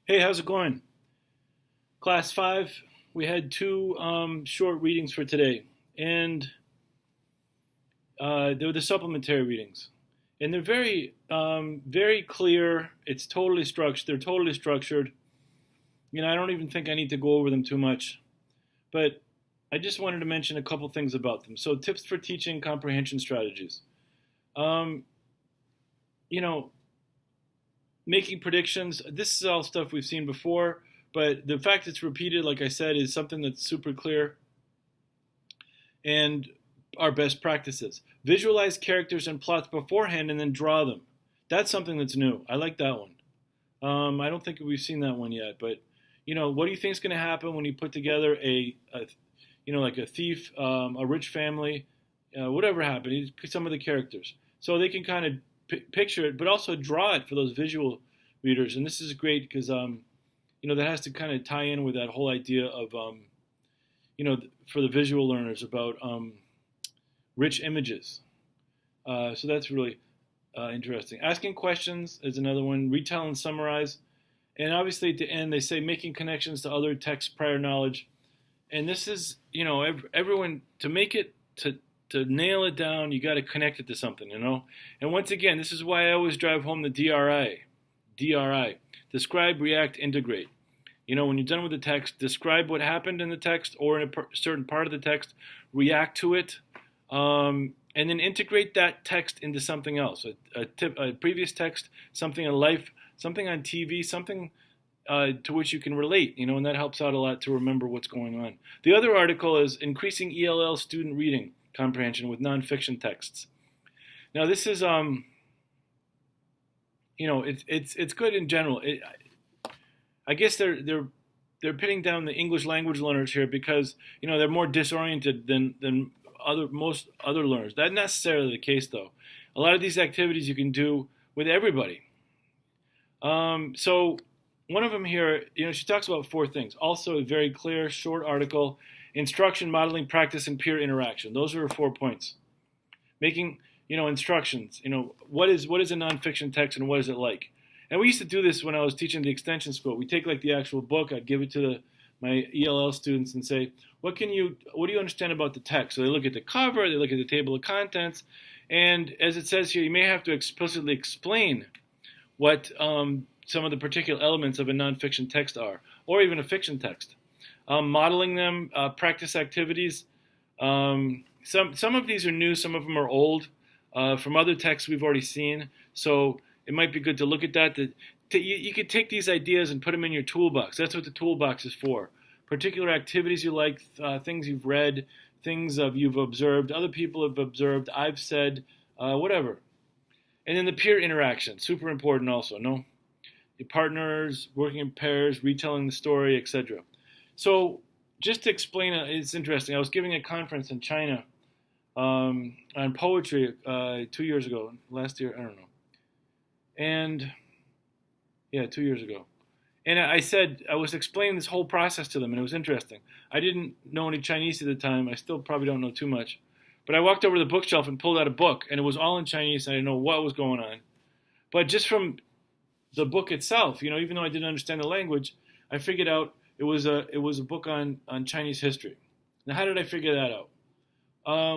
Hey, how's it going? Class 5, we had two short readings for today, and they were the supplementary readings. And they're very clear. It's totally structured. They're totally structured. I don't even think I need to go over them too much, but I just wanted to mention a couple things about them. So, tips for teaching comprehension strategies. Um, you know, Making predictions. This is all stuff we've seen before, but the fact it's repeated, like I said, is something that's super clear and our best practices. Visualize characters and plots beforehand and then draw them. That's something that's new. I like that one. I don't think we've seen that one yet, but what do you think is going to happen when you put together like a thief, a rich family, whatever happened, some of the characters, so they can kind of picture it, but also draw it for those visual readers. And this is great because that has to kind of tie in with that whole idea of for the visual learners about rich images. So that's really interesting. Asking questions is another one. Retell and summarize. And obviously at the end they say making connections to other texts, prior knowledge. And this is, everyone, to make it, to nail it down, you got to connect it to something, And once again, this is why I always drive home the DRI. DRI. Describe, react, integrate. When you're done with the text, describe what happened in the text or in a certain part of the text, react to it, and then integrate that text into something else. A previous text, something in life, something on TV, something to which you can relate, and that helps out a lot to remember what's going on. The other article is Increasing ELL Student Reading Comprehension with Nonfiction Texts. Now this is, it's good in general. I guess they're pinning down the English language learners here because they're more disoriented than most other learners. That's not necessarily the case though. A lot of these activities you can do with everybody. So one of them here, she talks about four things. Also a very clear, short article: instruction, modeling, practice, and peer interaction. Those are her 4 points. Making, instructions. What is a nonfiction text and what is it like? And we used to do this when I was teaching the extension school. We take like the actual book, I'd give it to my ELL students and say, what do you understand about the text? So they look at the cover, they look at the table of contents, and as it says here, you may have to explicitly explain what some of the particular elements of a nonfiction text are, or even a fiction text. Modeling them, practice activities. Some of these are new, some of them are old, from other texts we've already seen. So it might be good to look at that. You could take these ideas and put them in your toolbox. That's what the toolbox is for. Particular activities you like, things you've read, things you've observed, other people have observed, I've said, whatever. And then the peer interaction, super important also, no? Your partners, working in pairs, retelling the story, etc. So just to explain, it's interesting. I was giving a conference in China on poetry 2 years ago. Last year, I don't know. And, 2 years ago. And I was explaining this whole process to them, and it was interesting. I didn't know any Chinese at the time. I still probably don't know too much. But I walked over to the bookshelf and pulled out a book, and it was all in Chinese, and I didn't know what was going on. But just from the book itself, even though I didn't understand the language, I figured out it was a book on Chinese history. Now, how did I figure that out?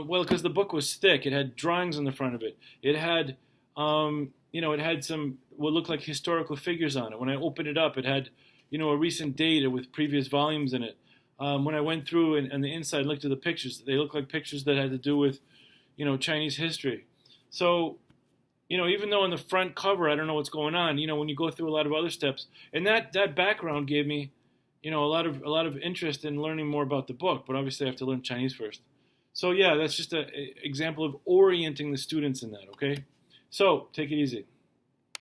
Well, because the book was thick. It had drawings on the front of it. It had, it had some what looked like historical figures on it. When I opened it up, it had, a recent date with previous volumes in it. When I went through and the inside looked at the pictures, they looked like pictures that had to do with, Chinese history. So, even though on the front cover I don't know what's going on, when you go through a lot of other steps, and that background gave me, a lot of interest in learning more about the book. But obviously I have to learn Chinese first. So yeah, that's just an example of orienting the students in that. Okay, so take it easy.